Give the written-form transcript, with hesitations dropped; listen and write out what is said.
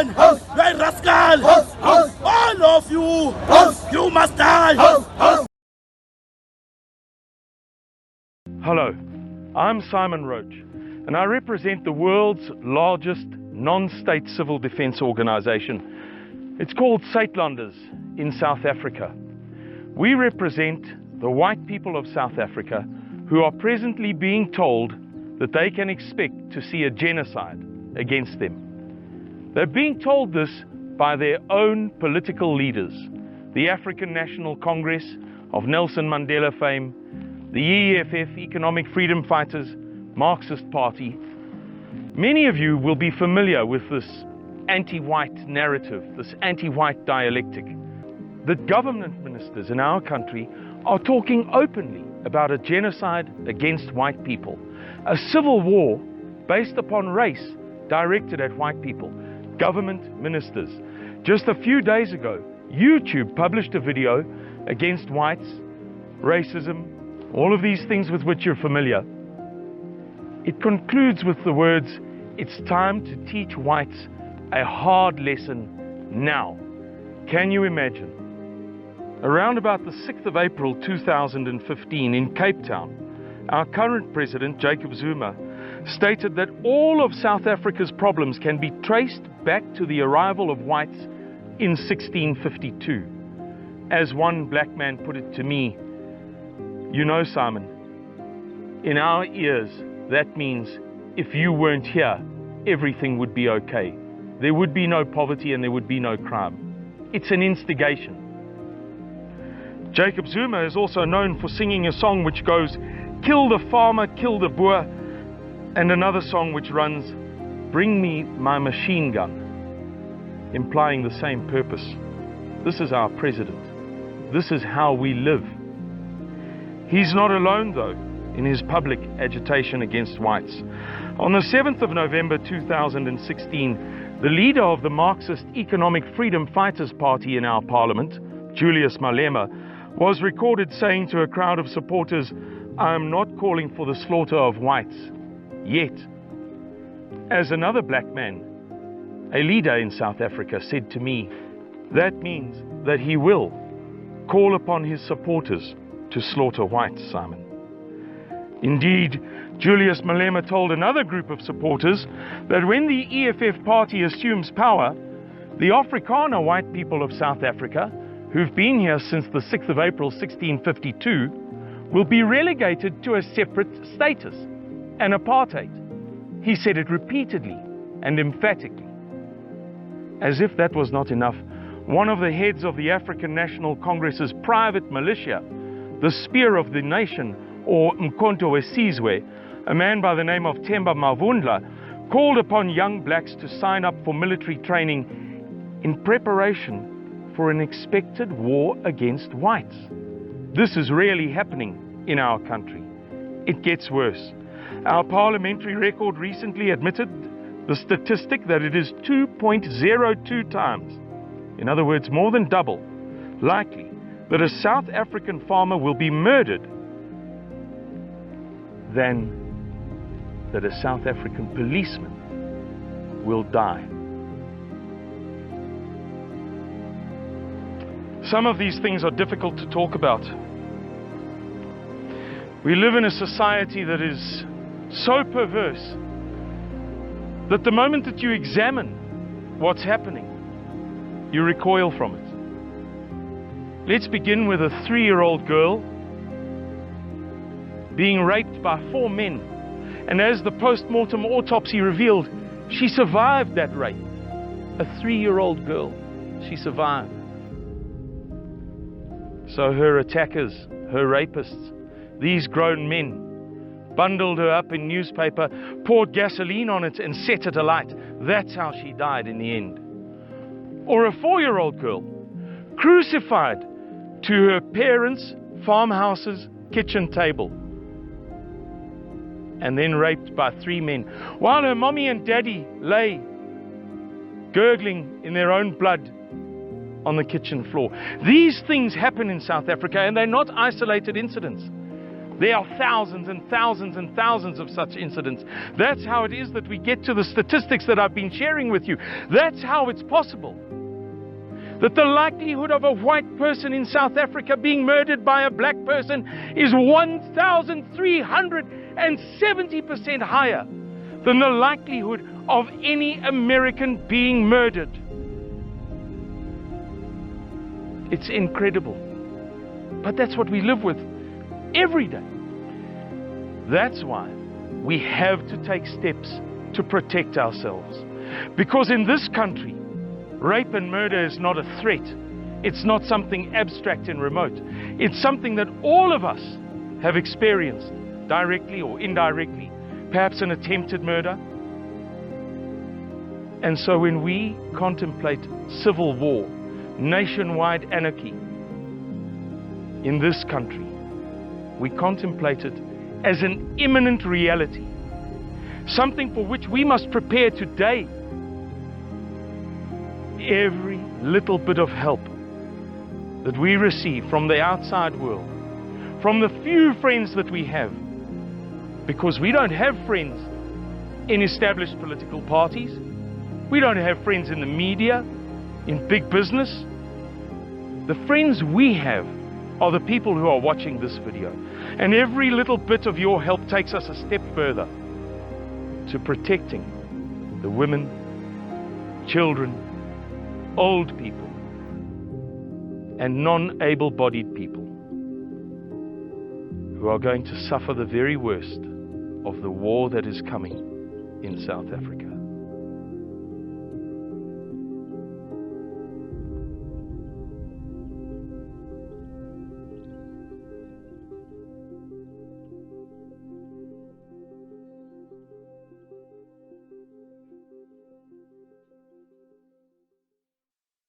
man! You are a rascal! All of you! You must die! Hello, I'm Simon Roach, and I represent the world's largest non-state civil defense organization. It's called Suidlanders in South Africa. We represent the white people of South Africa who are presently being told that they can expect to see a genocide against them. They're being told this by their own political leaders, the African National Congress of Nelson Mandela fame, the EFF, Economic Freedom Fighters, Marxist Party. Many of you will be familiar with this anti-white narrative, this anti-white dialectic. The government ministers in our country are talking openly about a genocide against white people, a civil war based upon race directed at white people. Government ministers. Just a few days ago, YouTube published a video against whites, racism, all of these things with which you're familiar. It concludes with the words, "It's time to teach whites a hard lesson now." Can you imagine? Around about the 6th of April 2015 in Cape Town, our current president, Jacob Zuma, stated that all of South Africa's problems can be traced back to the arrival of whites in 1652. As one black man put it to me, "You know, Simon, in our ears, that means if you weren't here, everything would be okay. There would be no poverty and there would be no crime." It's an instigation. Jacob Zuma is also known for singing a song which goes, "Kill the farmer, kill the boer," and another song which runs, "Bring me my machine gun," implying the same purpose. This is our president. This is how we live. He's not alone, though, in his public agitation against whites. On the 7th of November 2016, the leader of the Marxist Economic Freedom Fighters Party in our parliament, Julius Malema, was recorded saying to a crowd of supporters, "I am not calling for the slaughter of whites, yet." As another black man, a leader in South Africa, said to me, that means that he will call upon his supporters to slaughter whites, Simon. Indeed, Julius Malema told another group of supporters that when the EFF party assumes power, the Afrikaner white people of South Africa, who've been here since the 6th of April 1652, will be relegated to a separate status, an apartheid. He said it repeatedly and emphatically. As if that was not enough, one of the heads of the African National Congress's private militia, the Spear of the Nation, or Mkhonto weSizwe, a man by the name of Themba Mavundla, called upon young blacks to sign up for military training in preparation for an expected war against whites. This is really happening in our country. It gets worse. Our parliamentary record recently admitted the statistic that it is 2.02 times, in other words, more than double, likely that a South African farmer will be murdered than that a South African policeman will die. Some of these things are difficult to talk about. We live in a society that is so perverse that the moment that you examine what's happening, you recoil from it. Let's begin with a 3-year-old girl being raped by 4 men. And as the post-mortem autopsy revealed, she survived that rape. A 3-year-old girl, she survived. So her attackers, her rapists, these grown men, bundled her up in newspaper, poured gasoline on it and set it alight. That's how she died in the end. Or a 4-year-old girl, crucified to her parents' farmhouse's kitchen table, and then raped by 3 men, while her mommy and daddy lay gurgling in their own blood on the kitchen floor. These things happen in South Africa, and they're not isolated incidents. There are thousands and thousands and thousands of such incidents. That's how it is that we get to the statistics that I've been sharing with you. That's how it's possible that the likelihood of a white person in South Africa being murdered by a black person is 1,370% higher than the likelihood of any American being murdered. It's incredible. But that's what we live with every day. That's why we have to take steps to protect ourselves. Because in this country, rape and murder is not a threat. It's not something abstract and remote. It's something that all of us have experienced, directly or indirectly, perhaps an attempted murder. And so when we contemplate civil war, nationwide anarchy in this country, we contemplate it as an imminent reality, something for which we must prepare today. Every little bit of help that we receive from the outside world, from the few friends that we have, because we don't have friends in established political parties, we don't have friends in the media, in big business. The friends we have are the people who are watching this video. And every little bit of your help takes us a step further to protecting the women, children, old people, and non-able-bodied people who are going to suffer the very worst of the war that is coming in South Africa.